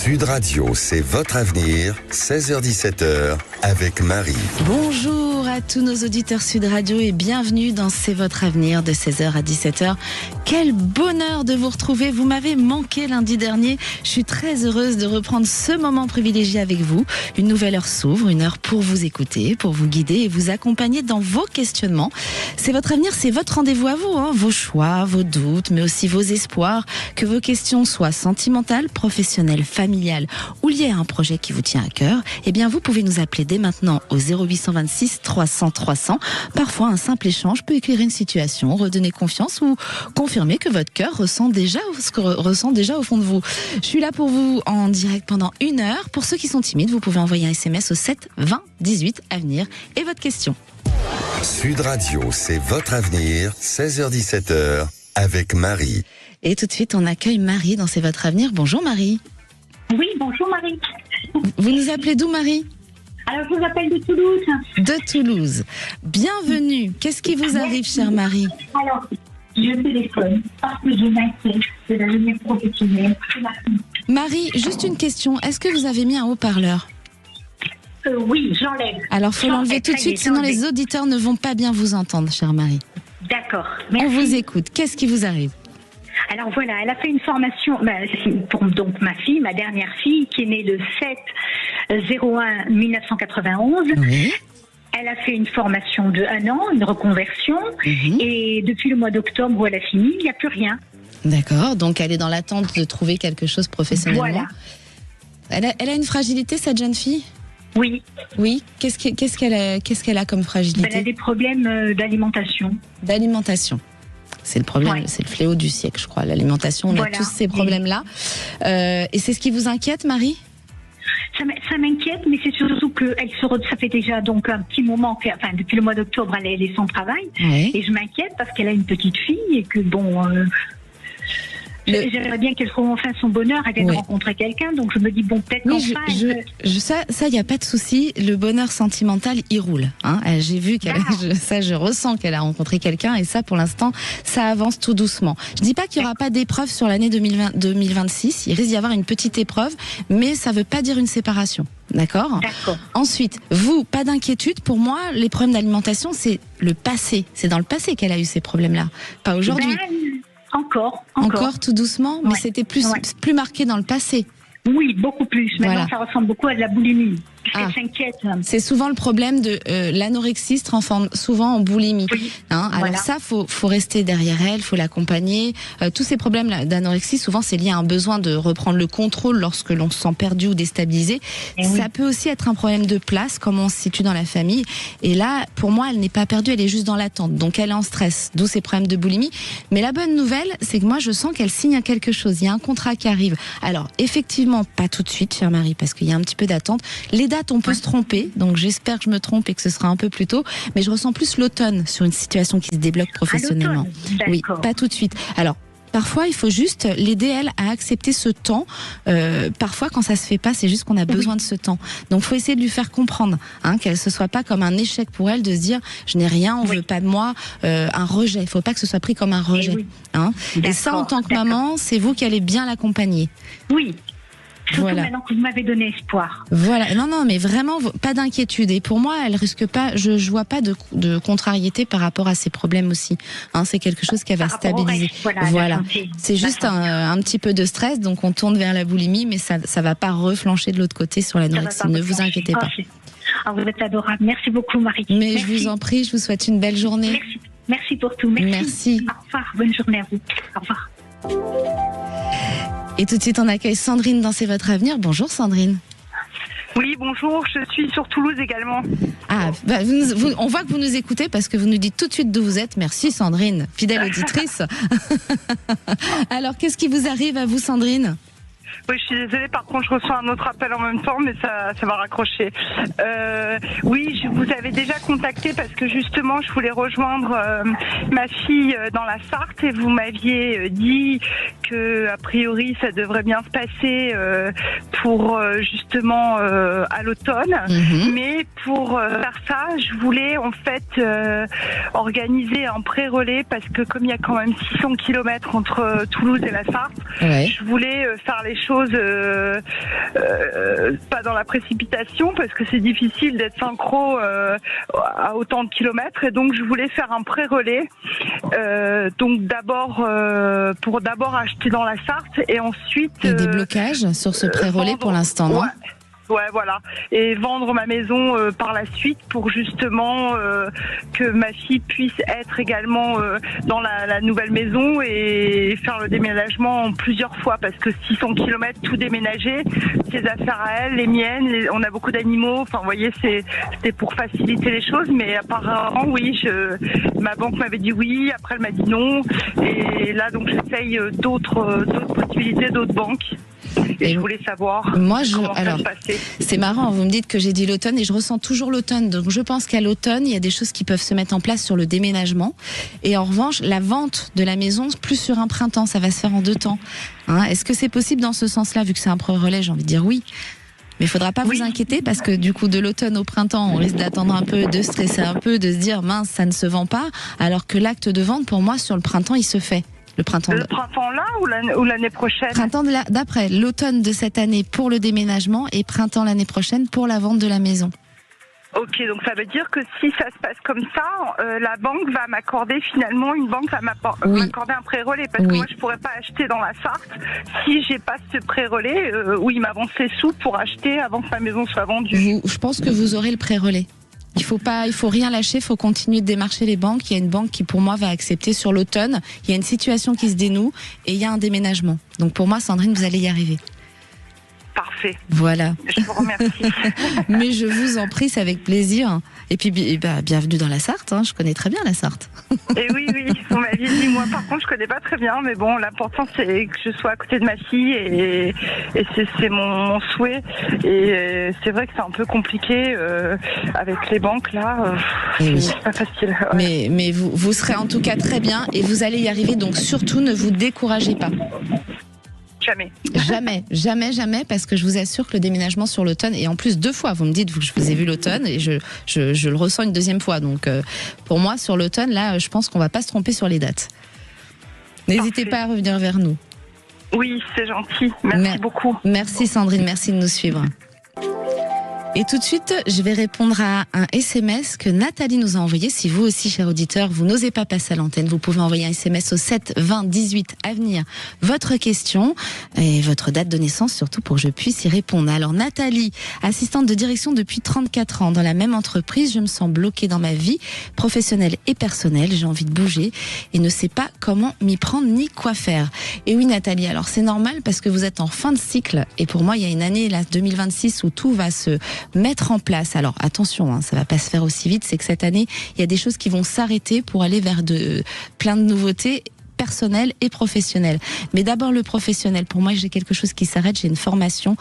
Sud Radio, c'est votre avenir, 16h-17h, avec Marie. Bonjour à tous nos auditeurs Sud Radio et bienvenue dans C'est votre avenir de 16h à 17h. Quel bonheur de vous retrouver, vous m'avez manqué lundi dernier. Je suis très heureuse de reprendre ce moment privilégié avec vous. Une nouvelle heure s'ouvre, une heure pour vous écouter, pour vous guider et vous accompagner dans vos questionnements. C'est votre avenir, c'est votre rendez-vous à vous, vos choix, vos doutes, mais aussi vos espoirs. Que vos questions soient sentimentales, professionnelles, familiales ou liées à un projet qui vous tient à cœur, eh bien vous pouvez nous appeler dès maintenant au 0826 300 300. Parfois, un simple échange peut éclairer une situation, redonner confiance ou confirmer que votre cœur ressent déjà ce que ressent déjà au fond de vous. Je suis là pour vous en direct pendant une heure. Pour ceux qui sont timides, vous pouvez envoyer un SMS au 7 20 18 Avenir et votre question. Sud Radio, c'est votre avenir, 16h-17h, avec Marie. Et tout de suite, on accueille Marie dans C'est votre avenir. Bonjour Marie. Oui, bonjour Marie. Vous nous appelez d'où Marie ? Alors, je vous appelle de Toulouse. De Toulouse. Bienvenue. Qu'est-ce qui vous arrive, chère Marie ? Alors, je téléphone parce que je m'inquiète de l'avenir professionnel. Marie, juste une question. Est-ce que vous avez mis un haut-parleur ? Oui, j'enlève. Alors, il faut l'enlever tout de suite, sinon les auditeurs ne vont pas bien vous entendre, chère Marie. D'accord. Merci. On vous écoute. Qu'est-ce qui vous arrive ? Alors voilà, elle a fait une formation pour donc ma fille, ma dernière fille, qui est née le 7/01/1991. Oui. Elle a fait une formation de 1 an, une reconversion, et depuis le mois d'octobre où elle a fini, il n'y a plus rien. D'accord, donc elle est dans l'attente de trouver quelque chose professionnellement. Voilà. Elle a une fragilité, cette jeune fille ? Oui. Oui. Qu'est-ce qu'elle a comme fragilité ? Elle a des problèmes d'alimentation. D'alimentation. C'est le problème, c'est le fléau du siècle, je crois. L'alimentation, on a tous ces problèmes-là. Et c'est ce qui vous inquiète, Marie ? Ça m'inquiète, mais c'est surtout que ça fait déjà donc un petit moment, depuis le mois d'octobre, elle est sans travail. Oui. Et je m'inquiète parce qu'elle a une petite fille et que j'aimerais bien qu'elle trouve enfin son bonheur, elle vient de rencontrer quelqu'un, donc je me dis peut-être ça, il n'y a pas de souci. Le bonheur sentimental, il roule. J'ai vu je ressens qu'elle a rencontré quelqu'un et ça, pour l'instant, ça avance tout doucement. Je dis pas qu'il n'y aura pas d'épreuve sur l'année 2026. Il risque d'y avoir une petite épreuve, mais ça veut pas dire une séparation. D'accord. Ensuite, vous, pas d'inquiétude. Pour moi, les problèmes d'alimentation, c'est le passé. C'est dans le passé qu'elle a eu ces problèmes-là, pas aujourd'hui. Encore tout doucement, mais c'était plus marqué dans le passé. Oui, beaucoup plus. Maintenant, ça ressemble beaucoup à de la boulimie. Elle s'inquiète. C'est souvent le problème de l'anorexie se transforme souvent en boulimie. Oui. Alors ça, faut rester derrière elle, faut l'accompagner. Tous ces problèmes d'anorexie, souvent, c'est lié à un besoin de reprendre le contrôle lorsque l'on se sent perdu ou déstabilisé. Ça peut aussi être un problème de place, comment on se situe dans la famille. Et là, pour moi, elle n'est pas perdue, elle est juste dans l'attente. Donc, elle est en stress, d'où ces problèmes de boulimie. Mais la bonne nouvelle, c'est que moi, je sens qu'elle signe à quelque chose. Il y a un contrat qui arrive. Alors, effectivement, pas tout de suite, chère Marie, parce qu'il y a un petit peu d'attente. Les dates, on peut se tromper, donc j'espère que je me trompe et que ce sera un peu plus tôt, mais je ressens plus l'automne sur une situation qui se débloque professionnellement. Oui, pas tout de suite. Alors, parfois, il faut juste l'aider, elle, à accepter ce temps. Parfois, quand ça se fait pas, c'est juste qu'on a besoin de ce temps. Donc, faut essayer de lui faire comprendre, qu'elle se soit pas comme un échec pour elle de se dire, je n'ai rien, on veut pas de moi, un rejet. Il faut pas que ce soit pris comme un rejet. Et ça, en tant que maman, c'est vous qui allez bien l'accompagner. Oui. Surtout maintenant que vous m'avez donné espoir. Voilà, non, mais vraiment, pas d'inquiétude. Et pour moi, elle risque pas, je vois pas de contrariété par rapport à ses problèmes aussi. C'est quelque chose qu'elle va stabiliser. Voilà. C'est juste un petit peu de stress, donc on tourne vers la boulimie, mais ça va pas reflancher de l'autre côté sur l'anorexie. Ne vous inquiétez pas. Vous êtes adorable. Merci beaucoup, Marie. Mais je vous en prie, je vous souhaite une belle journée. Merci pour tout. Merci. Au revoir. Bonne journée à vous. Au revoir. Et tout de suite, on accueille Sandrine dans C'est votre avenir. Bonjour Sandrine. Oui, bonjour, je suis sur Toulouse également. On voit que vous nous écoutez parce que vous nous dites tout de suite d'où vous êtes. Merci Sandrine, fidèle auditrice. Alors, qu'est-ce qui vous arrive à vous Sandrine ? Oui, je suis désolée, par contre, je reçois un autre appel en même temps, mais ça va raccrocher. Oui, je vous avais déjà contacté parce que justement, je voulais rejoindre ma fille dans la Sarthe et vous m'aviez dit que, a priori, ça devrait bien se passer pour justement à l'automne. Mais pour faire ça, je voulais en fait organiser un pré-relais parce que comme il y a quand même 600 km entre Toulouse et la Sarthe, je voulais faire les choses pas dans la précipitation parce que c'est difficile d'être synchro à autant de kilomètres et donc je voulais faire un pré-relais. Donc pour d'abord acheter dans la Sarthe et ensuite... Il y a des blocages sur ce pré-relais pour l'instant, non ? Ouais, voilà. Et vendre ma maison par la suite pour justement que ma fille puisse être également dans la nouvelle maison et faire le déménagement en plusieurs fois parce que 600 km tout déménager, ses affaires à elle, les miennes, on a beaucoup d'animaux. Enfin, vous voyez, c'était pour faciliter les choses. Mais apparemment, oui, ma banque m'avait dit oui. Après, elle m'a dit non. Et là, donc, j'essaye d'autres possibilités, d'autres banques. Et je voulais savoir comment ça se passait. C'est marrant, vous me dites que j'ai dit l'automne et je ressens toujours l'automne. Donc je pense qu'à l'automne, il y a des choses qui peuvent se mettre en place sur le déménagement. Et en revanche, la vente de la maison, plus sur un printemps, ça va se faire en 2 temps. Est-ce que c'est possible dans ce sens-là, vu que c'est un pré-relais, j'ai envie de dire oui. Mais il faudra pas vous inquiéter parce que du coup, de l'automne au printemps, on risque d'attendre un peu, de stresser un peu, de se dire mince, ça ne se vend pas. Alors que l'acte de vente, pour moi, sur le printemps, il se fait. Le printemps là ou l'année prochaine? Printemps d'après, l'automne de cette année pour le déménagement et printemps l'année prochaine pour la vente de la maison. Ok, donc ça veut dire que si ça se passe comme ça, la banque va m'accorder finalement, une banque va m'accorder un pré-relais parce que moi je pourrais pas acheter dans la Sarthe si j'ai pas ce pré-relais où il m'avance les sous pour acheter avant que ma maison soit vendue. Je pense que vous aurez le pré-relais. Il faut rien lâcher, il faut continuer de démarcher les banques. Il y a une banque qui, pour moi, va accepter sur l'automne. Il y a une situation qui se dénoue et il y a un déménagement. Donc, pour moi, Sandrine, vous allez y arriver. Parfait. Voilà. Je vous remercie. Mais je vous en prie, c'est avec plaisir. Et puis, bienvenue dans la Sarthe. Je connais très bien la Sarthe. Et oui, vous m'aviez dit, moi, par contre, je connais pas très bien. Mais bon, l'important, c'est que je sois à côté de ma fille et c'est mon souhait. Et c'est vrai que c'est un peu compliqué avec les banques, là. C'est pas facile. Ouais. Mais vous serez en tout cas très bien et vous allez y arriver. Donc, surtout, ne vous découragez pas. Jamais, parce que je vous assure que le déménagement sur l'automne, et en plus 2 fois, vous me dites que je vous ai vu l'automne, et je le ressens une 2e fois. Donc, pour moi, sur l'automne, là, je pense qu'on va pas se tromper sur les dates. N'hésitez pas à revenir vers nous. Oui, c'est gentil. Merci beaucoup. Merci Sandrine, merci de nous suivre. Et tout de suite, je vais répondre à un SMS que Nathalie nous a envoyé. Si vous aussi, chers auditeurs, vous n'osez pas passer à l'antenne, vous pouvez envoyer un SMS au 7 20 18 à venir votre question et votre date de naissance, surtout pour que je puisse y répondre. Alors Nathalie, assistante de direction depuis 34 ans dans la même entreprise, je me sens bloquée dans ma vie professionnelle et personnelle. J'ai envie de bouger et ne sais pas comment m'y prendre ni quoi faire. Et oui Nathalie, alors c'est normal parce que vous êtes en fin de cycle et pour moi, il y a une année, là, 2026, où tout va se mettre en place. Alors attention, ça va pas se faire aussi vite, c'est que cette année, il y a des choses qui vont s'arrêter pour aller vers plein de nouveautés personnelles et professionnelles. Mais d'abord le professionnel. Pour moi, j'ai quelque chose qui s'arrête. J'ai une formation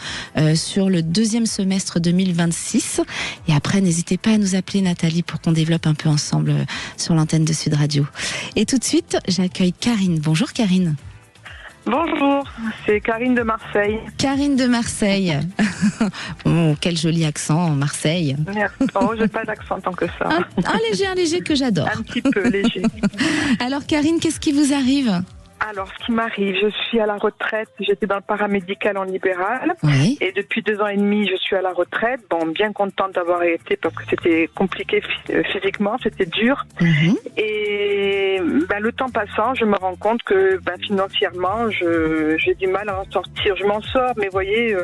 sur le 2e semestre 2026. Et après, n'hésitez pas à nous appeler Nathalie pour qu'on développe un peu ensemble sur l'antenne de Sud Radio. Et tout de suite, j'accueille Karine. Bonjour Karine. Bonjour, c'est Karine de Marseille. Karine de Marseille. Oh, quel joli accent, Marseille. Merci. Oh, j'ai pas d'accent tant que ça. Un léger que j'adore. Un petit peu léger. Alors Karine, qu'est-ce qui vous arrive ? Alors, ce qui m'arrive, je suis à la retraite. J'étais dans le paramédical en libéral. Oui. Et depuis 2 ans et demi, je suis à la retraite. Bon, bien contente d'avoir été parce que c'était compliqué physiquement, c'était dur. Et le temps passant, je me rends compte que financièrement, j'ai du mal à en sortir. Je m'en sors, mais voyez,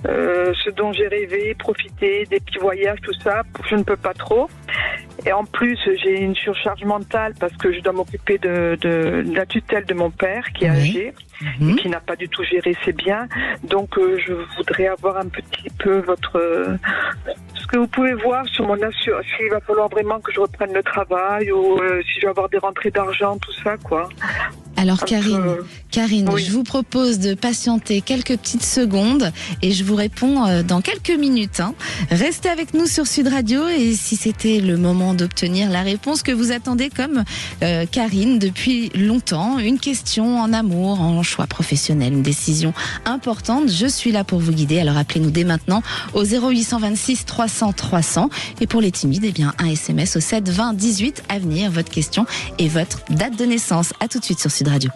ce dont j'ai rêvé, profiter des petits voyages, tout ça, je ne peux pas trop. Et en plus, j'ai une surcharge mentale parce que je dois m'occuper de la tutelle de mon père qui est âgé et qui n'a pas du tout géré ses biens. Donc, je voudrais avoir un petit peu ce que vous pouvez voir sur mon assurance. S'il va falloir vraiment que je reprenne le travail ou si je vais avoir des rentrées d'argent, tout ça, quoi. Alors Karine, oui. je vous propose de patienter quelques petites secondes et je vous réponds dans quelques minutes. Restez avec nous sur Sud Radio et si c'était le moment d'obtenir la réponse que vous attendez comme Karine depuis longtemps, une question en amour, en choix professionnel, une décision importante, je suis là pour vous guider. Alors appelez-nous dès maintenant au 0826 300 300 et pour les timides, eh bien un SMS au 7 20 18 à venir, votre question et votre date de naissance. À tout de suite sur Sud Radio.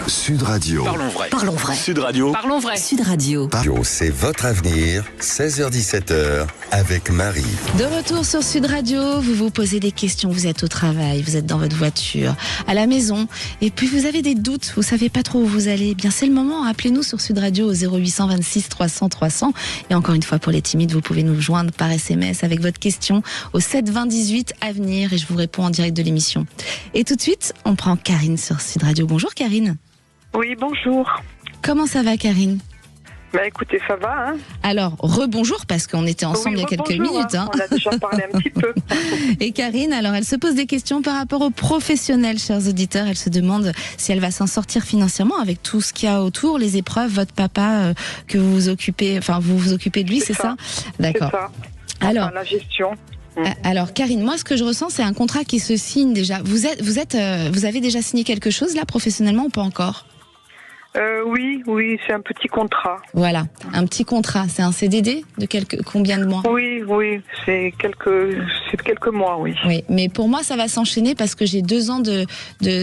Sud Radio. Parlons vrai. Parlons vrai. Sud Radio. Parlons vrai. Sud Radio. C'est votre avenir, 16h17h, avec Marie. De retour sur Sud Radio, vous vous posez des questions, vous êtes au travail, vous êtes dans votre voiture, à la maison, et puis vous avez des doutes, vous savez pas trop où vous allez. Eh bien, c'est le moment, appelez-nous sur Sud Radio au 0826 300 300. Et encore une fois, pour les timides, vous pouvez nous joindre par SMS avec votre question au 7 20 18 à venir et je vous réponds en direct de l'émission. Et tout de suite, on prend Karine sur Sud Radio. Bonjour Karine. Oui, bonjour. Comment ça va Karine ? Bah écoutez, ça va, hein. Alors, rebonjour, parce qu'on était ensemble il y a quelques minutes. On a déjà parlé un petit peu. Et Karine, alors elle se pose des questions par rapport aux professionnels, chers auditeurs. Elle se demande si elle va s'en sortir financièrement avec tout ce qu'il y a autour, les épreuves, votre papa que vous vous occupez, enfin vous vous occupez de lui, c'est ça ? D'accord. C'est ça. Alors, la gestion. Alors Karine, moi ce que je ressens c'est un contrat qui se signe déjà. Vous avez déjà signé quelque chose là professionnellement ou pas encore ? Oui, c'est un petit contrat. Voilà, un petit contrat. C'est un CDD de combien de mois ? Oui, c'est quelques mois, oui. Oui, mais pour moi, ça va s'enchaîner parce que j'ai 2 ans de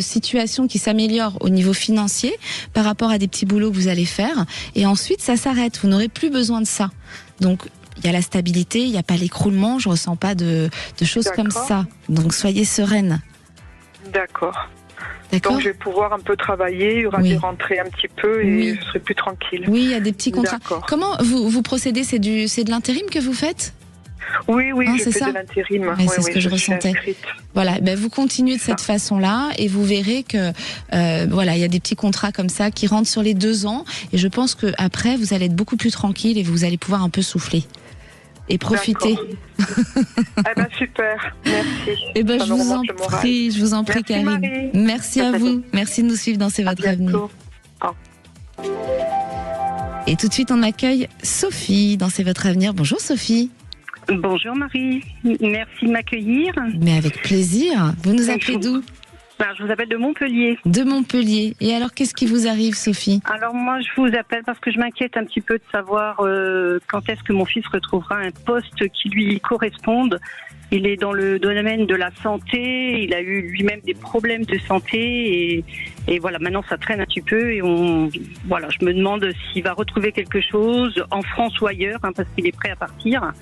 situation qui s'améliore au niveau financier par rapport à des petits boulots que vous allez faire. Et ensuite, ça s'arrête. Vous n'aurez plus besoin de ça. Donc, il y a la stabilité, il n'y a pas l'écroulement. Je ressens pas de choses comme ça. Donc, soyez sereine. D'accord. D'accord. Donc je vais pouvoir un peu travailler, il y aura des rentrées un petit peu et je serai plus tranquille. Oui, il y a des petits contrats. D'accord. Comment vous procédez ? C'est de l'intérim que vous faites ? Oui, je fais de l'intérim. C'est ce que je ressentais. Voilà, vous continuez de cette façon-là et vous verrez que il y a des petits contrats comme ça qui rentrent sur les 2 ans et je pense que après vous allez être beaucoup plus tranquille et vous allez pouvoir un peu souffler. Et profiter. Super, merci. Je vous en prie, Karine. Marie. Merci à vous. Merci de nous suivre dans C'est votre avenir. Et tout de suite, on accueille Sophie dans C'est votre avenir. Bonjour Sophie. Bonjour Marie, merci de m'accueillir. Mais avec plaisir. Vous nous appelez d'où ? Je vous appelle de Montpellier. De Montpellier. Et alors, qu'est-ce qui vous arrive, Sophie ? Alors moi, je vous appelle parce que je m'inquiète un petit peu de savoir quand est-ce que mon fils retrouvera un poste qui lui corresponde. Il est dans le domaine de la santé, il a eu lui-même des problèmes de santé et voilà, maintenant ça traîne un petit peu et je me demande s'il va retrouver quelque chose en France ou ailleurs, parce qu'il est prêt à partir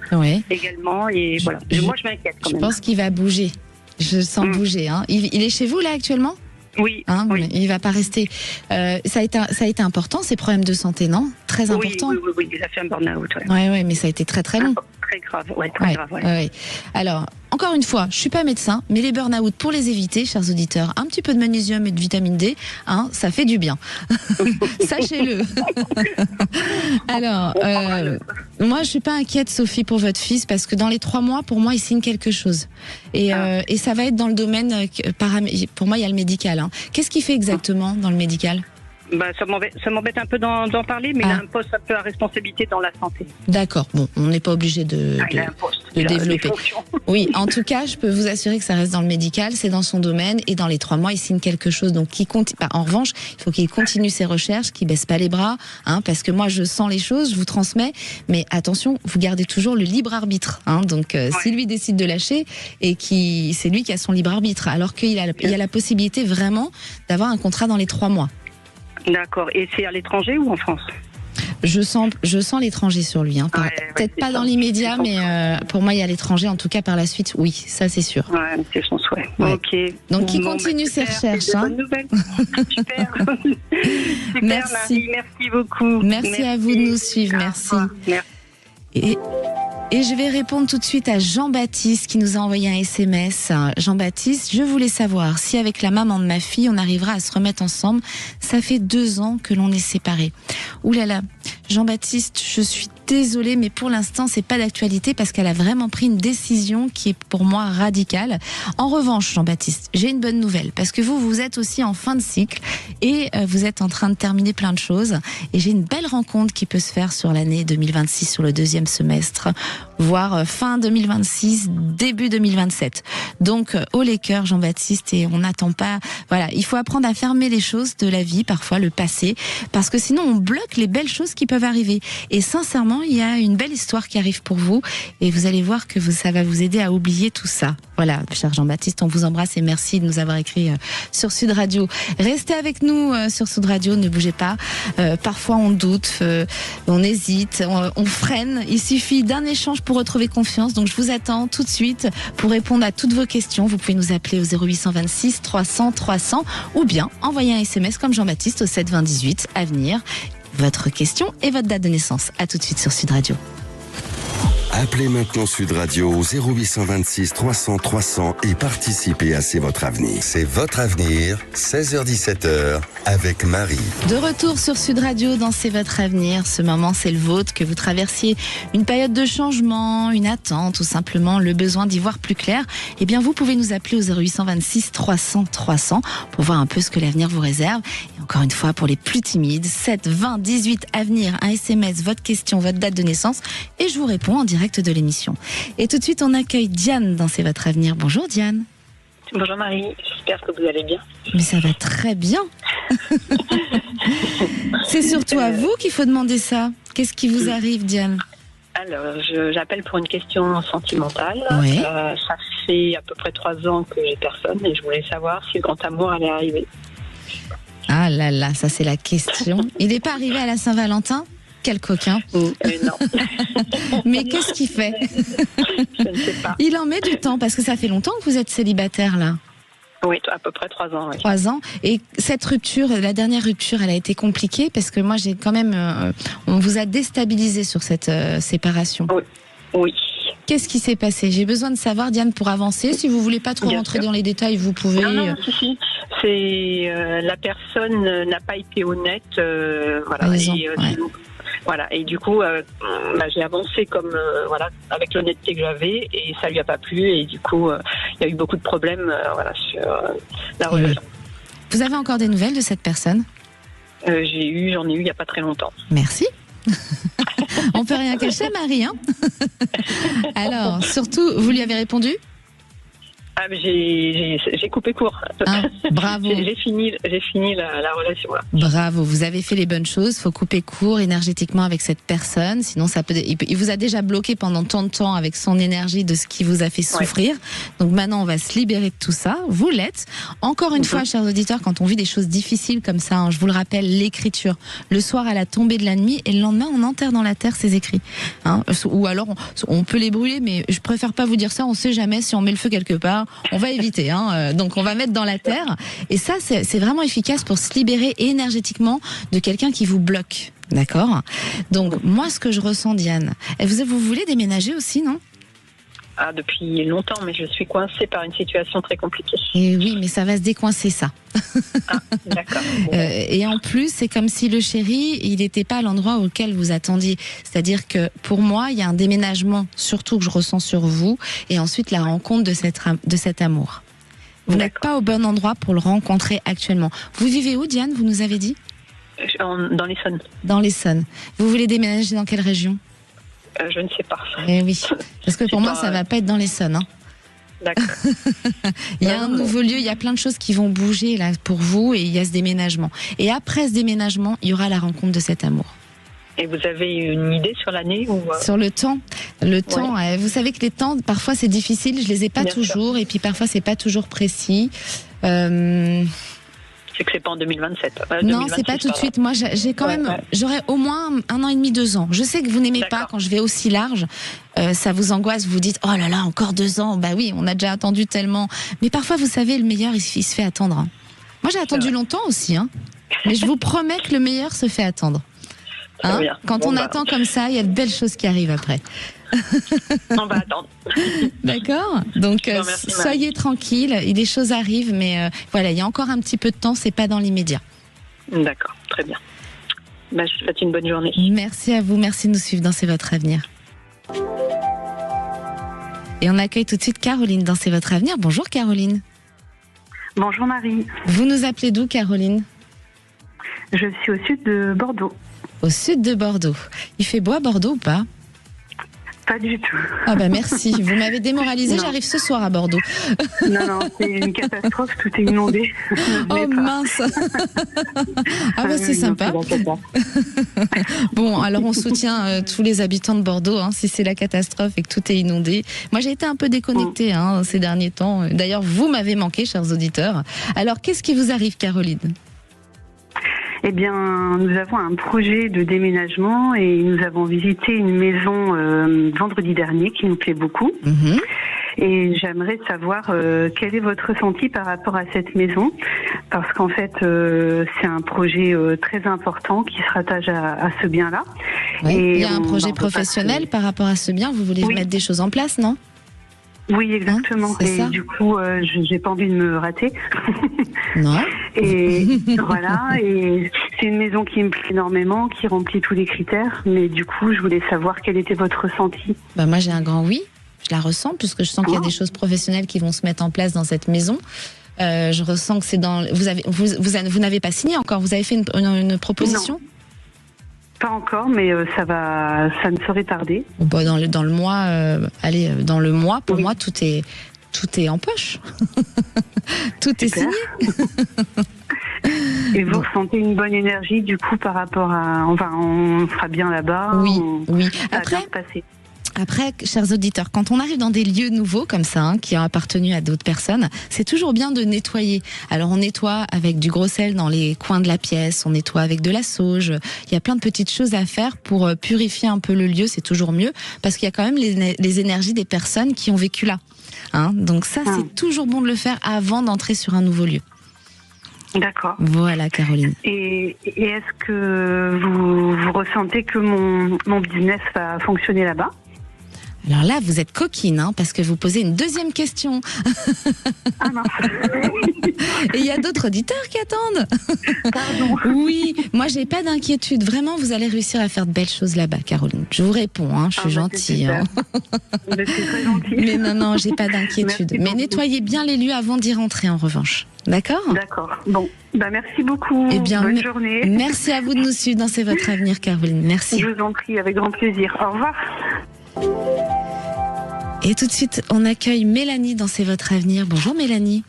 également et moi je m'inquiète quand même. Je pense qu'il va bouger. Je sens bouger. Il est chez vous là actuellement ? Oui. Oui. Il va pas rester. Ça a été important ces problèmes de santé, non ? Très important. Oui. Il a fait un burn-out. Ouais, mais ça a été très très long. Très grave. Très grave. Alors, encore une fois, je suis pas médecin, mais les burn-out pour les éviter, chers auditeurs, un petit peu de magnésium et de vitamine D, ça fait du bien. Sachez-le. Alors, moi, je suis pas inquiète, Sophie, pour votre fils, parce que dans les 3 mois, pour moi, il signe quelque chose. Et ça va être dans le domaine pour moi, il y a le médical. Qu'est-ce qu'il fait exactement dans le médical ? Ça m'embête un peu d'en parler, mais il a un poste un peu à responsabilité dans la santé. D'accord. Bon, on n'est pas obligé de développer. Oui, en tout cas, je peux vous assurer que ça reste dans le médical, c'est dans son domaine, et dans les 3 mois, il signe quelque chose. Donc, en revanche, il faut qu'il continue ses recherches, qu'il baisse pas les bras, parce que moi, je sens les choses, je vous transmets, mais attention, vous gardez toujours le libre arbitre. Donc, si lui décide de lâcher, et c'est lui qui a son libre arbitre, alors qu'il y a la possibilité vraiment d'avoir un contrat dans les 3 mois. D'accord. Et c'est à l'étranger ou en France ? Je sens l'étranger sur lui. Peut-être pas dans l'immédiat, mais pour moi, il y a l'étranger. En tout cas, par la suite, oui, ça c'est sûr. Ouais, c'est son souhait. Ouais. Ok. Donc, il continue ses recherches. Bonne nouvelle. Super. Merci. Marie, merci beaucoup. Merci à vous de nous suivre. Merci. Et je vais répondre tout de suite à Jean-Baptiste qui nous a envoyé un SMS. Jean-Baptiste, je voulais savoir si avec la maman de ma fille, on arrivera à se remettre ensemble. Ça fait 2 ans que l'on est séparés. Ouh là là, Jean-Baptiste, je suis désolée, mais pour l'instant, c'est pas d'actualité parce qu'elle a vraiment pris une décision qui est pour moi radicale. En revanche, Jean-Baptiste, j'ai une bonne nouvelle parce que vous êtes aussi en fin de cycle et vous êtes en train de terminer plein de choses. Et j'ai une belle rencontre qui peut se faire sur l'année 2026, sur le deuxième semestre, voire fin 2026, début 2027. Donc, haut les cœurs, Jean-Baptiste, et on n'attend pas. Voilà, il faut apprendre à fermer les choses de la vie, parfois le passé, parce que sinon on bloque les belles choses qui peuvent arriver. Et sincèrement, il y a une belle histoire qui arrive pour vous et vous allez voir que ça va vous aider à oublier tout ça. Voilà, cher Jean-Baptiste, on vous embrasse et merci de nous avoir écrit sur Sud Radio. Restez avec nous sur Sud Radio, ne bougez pas. Parfois on doute, on hésite, on freine. Il suffit d'un échange pour retrouver confiance. Donc je vous attends tout de suite pour répondre à toutes vos questions. Vous pouvez nous appeler au 0826 300 300 ou bien envoyer un SMS comme Jean-Baptiste au 7 20 18 à venir. Votre question et votre date de naissance. À tout de suite sur Sud Radio. Appelez maintenant Sud Radio au 0826 300 300 et participez à C'est votre avenir. C'est votre avenir, 16h-17h, avec Marie. De retour sur Sud Radio dans C'est votre avenir. Ce moment, c'est le vôtre, que vous traversiez une période de changement, une attente ou simplement le besoin d'y voir plus clair. Eh bien, vous pouvez nous appeler au 0826 300 300 pour voir un peu ce que l'avenir vous réserve. Et encore une fois, pour les plus timides, 7 20 18 à venir, un SMS, votre question, votre date de naissance et je vous réponds en direct de l'émission. Et tout de suite, on accueille Diane dans C'est votre avenir. Bonjour Diane. Bonjour Marie, j'espère que vous allez bien. Mais ça va très bien. C'est surtout à vous qu'il faut demander ça. Qu'est-ce qui vous arrive, Diane? Alors, j'appelle pour une question sentimentale. Oui. Ça fait à peu près 3 ans que j'ai personne et je voulais savoir si le grand amour allait arriver. Ah là là, ça c'est la question. Il n'est pas arrivé à la Saint-Valentin? Quel coquin. Non. Mais qu'est-ce qu'il fait? Je ne sais pas. Il en met du temps parce que ça fait longtemps que vous êtes célibataire là. Oui, à peu près 3 ans. Oui. 3 ans. Et cette rupture, la dernière rupture, elle a été compliquée parce que moi j'ai quand même... on vous a déstabilisé sur cette séparation. Oui. Qu'est-ce qui s'est passé? J'ai besoin de savoir, Diane, pour avancer. Si vous voulez pas trop rentrer dans les détails, vous pouvez... Non, si. C'est la personne n'a pas été honnête. Voilà. Raison, Voilà, et du coup, j'ai avancé avec l'honnêteté que j'avais, et ça lui a pas plu, et du coup, il y a eu beaucoup de problèmes, sur la relation. Vous avez encore des nouvelles de cette personne? J'en ai eu il y a pas très longtemps. Merci. On peut rien cacher, Marie, hein? Alors, surtout, vous lui avez répondu? J'ai coupé court. Ah, bravo. J'ai fini la relation là. Bravo, vous avez fait les bonnes choses. Faut couper court énergétiquement avec cette personne, sinon ça peut. Il vous a déjà bloqué pendant tant de temps avec son énergie de ce qui vous a fait souffrir. Donc maintenant, on va se libérer de tout ça. Vous l'êtes. Encore une fois, chers auditeurs, quand on vit des choses difficiles comme ça, je vous le rappelle, l'écriture. Le soir à la tombée de la nuit et le lendemain, on enterre dans la terre ses écrits. Ou alors, on peut les brûler, mais je préfère pas vous dire ça. On sait jamais si on met le feu quelque part. On va éviter, donc on va mettre dans la terre. Et ça, c'est vraiment efficace pour se libérer énergétiquement de quelqu'un qui vous bloque. D'accord? Donc, moi, ce que je ressens, Diane, vous voulez déménager aussi, non? Depuis longtemps, mais je suis coincée par une situation très compliquée. Et oui, mais ça va se décoincer, ça. D'accord. Et en plus, c'est comme si le chéri, il n'était pas à l'endroit auquel vous attendiez. C'est-à-dire que pour moi, il y a un déménagement, surtout que je ressens sur vous, et ensuite la rencontre de cet amour. Vous n'êtes pas au bon endroit pour le rencontrer actuellement. Vous vivez où, Diane? Vous nous avez dit? Dans l'Essonne. Dans l'Essonne. Vous voulez déménager dans quelle région? Je ne sais pas. Eh oui, parce que pour moi, ça va pas être dans l'Essonne. D'accord. Il y a un nouveau lieu, il y a plein de choses qui vont bouger là pour vous et il y a ce déménagement. Et après ce déménagement, il y aura la rencontre de cet amour. Et vous avez une idée sur l'année ou Sur le temps. Temps, vous savez que les temps, parfois c'est difficile, je les ai pas toujours, et puis parfois c'est pas toujours précis. C'est que c'est pas en 2027. Non, c'est pas tout de suite. Moi, j'ai quand même, j'aurais au moins 1 an et demi, 2 ans. Je sais que vous n'aimez pas quand je vais aussi large. Ça vous angoisse, vous dites, oh là là, encore 2 ans. Bah oui, on a déjà attendu tellement. Mais parfois, vous savez, le meilleur, il se fait attendre. Moi, j'ai attendu longtemps aussi, mais je vous promets que le meilleur se fait attendre. Quand on attend comme ça, il y a de belles choses qui arrivent après. On va attendre. D'accord. Donc soyez tranquille, les choses arrivent, mais voilà, il y a encore un petit peu de temps, c'est pas dans l'immédiat. D'accord, très bien. Je vous souhaite une bonne journée. Merci à vous, merci de nous suivre dans C'est votre avenir. Et on accueille tout de suite Caroline dans C'est votre avenir. Bonjour Caroline. Bonjour Marie. Vous nous appelez d'où Caroline ? Je suis au sud de Bordeaux. Au sud de Bordeaux. Il fait beau à Bordeaux ou pas ? Pas du tout. Ah bah merci, vous m'avez démoralisée, j'arrive ce soir à Bordeaux. Non, c'est une catastrophe, tout est inondé. Oh mince. Ah bah c'est sympa. Bon, alors on soutient tous les habitants de Bordeaux, hein, si c'est la catastrophe et que tout est inondé. Moi j'ai été un peu déconnectée ces derniers temps. D'ailleurs, vous m'avez manqué, chers auditeurs. Alors qu'est-ce qui vous arrive, Caroline ? Eh bien, nous avons un projet de déménagement et nous avons visité une maison vendredi dernier qui nous plaît beaucoup. Mmh. Et j'aimerais savoir quel est votre ressenti par rapport à cette maison, parce qu'en fait, c'est un projet très important qui se rattache à ce bien-là. Oui. Et il y a un projet professionnel par rapport à ce bien. Vous voulez mettre des choses en place, non ? Oui, exactement. Et ça. Du coup, j'ai pas envie de me rater. Non. Et voilà. Et c'est une maison qui me plaît énormément, qui remplit tous les critères. Mais du coup, je voulais savoir quel était votre ressenti. Bah moi, j'ai un grand oui. Je la ressens puisque je sens qu'il y a des choses professionnelles qui vont se mettre en place dans cette maison. Je ressens que c'est dans. Vous n'avez pas signé encore. Vous avez fait une proposition ? Non. Pas encore, mais ça ne saurait tarder. Bon, dans le mois, dans le mois, pour moi, tout est en poche. Tout est signé. Et vous ressentez une bonne énergie, du coup, par rapport à... Enfin, on sera bien là-bas. Oui. Après, chers auditeurs, quand on arrive dans des lieux nouveaux comme ça, qui ont appartenu à d'autres personnes, c'est toujours bien de nettoyer. Alors on nettoie avec du gros sel dans les coins de la pièce, on nettoie avec de la sauge. Il y a plein de petites choses à faire pour purifier un peu le lieu, c'est toujours mieux, parce qu'il y a quand même les énergies des personnes qui ont vécu là. Donc ça, c'est toujours bon de le faire avant d'entrer sur un nouveau lieu. D'accord. Voilà, Caroline. Et est-ce que vous ressentez que mon business va fonctionner là-bas ? Alors là, vous êtes coquine, parce que vous posez une deuxième question. Ah non. Et il y a d'autres auditeurs qui attendent. Pardon. Oui, moi j'ai pas d'inquiétude. Vraiment, vous allez réussir à faire de belles choses là-bas, Caroline. Je vous réponds, je suis gentille. C'est très gentil. Mais non, j'ai pas d'inquiétude. Mais nettoyez bien les lieux avant d'y rentrer, en revanche. D'accord ? D'accord. Bon, merci beaucoup. Bonne journée. Merci à vous de nous suivre dans C'est votre avenir, Caroline. Merci. Je vous en prie, avec grand plaisir. Au revoir. Et tout de suite, on accueille Mélanie dans C'est votre avenir. Bonjour Mélanie.